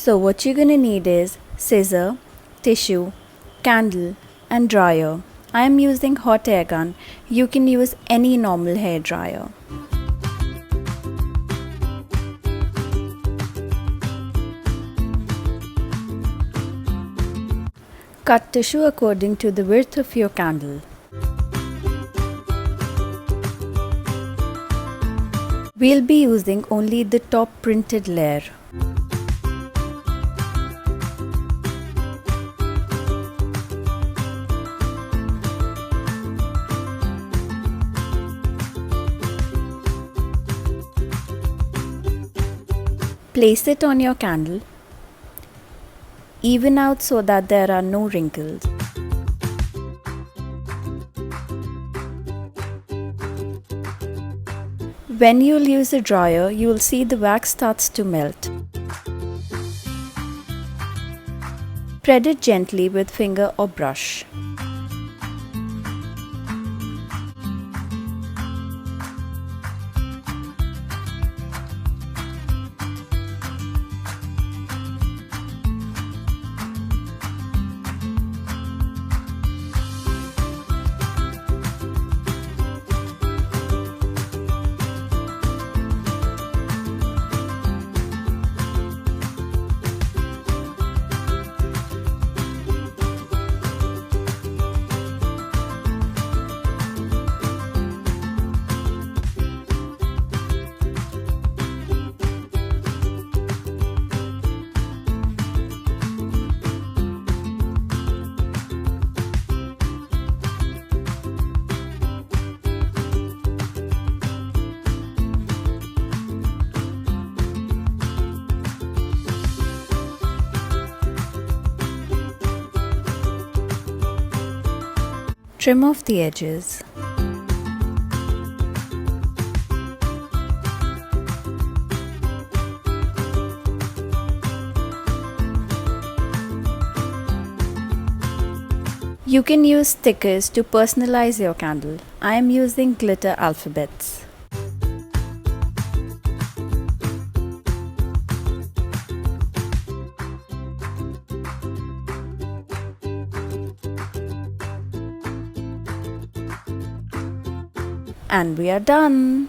So what you're gonna need is scissor, tissue, candle and dryer. I am using hot air gun. You can use any normal hair dryer. Cut tissue according to the width of your candle. We'll be using only the top printed layer. Place it on your candle. Even out so that there are no wrinkles. When you'll use a dryer, you'll see the wax starts to melt. Spread it gently with finger or brush. Trim off the edges. You can use stickers to personalize your candle. I am using glitter alphabets. And we are done.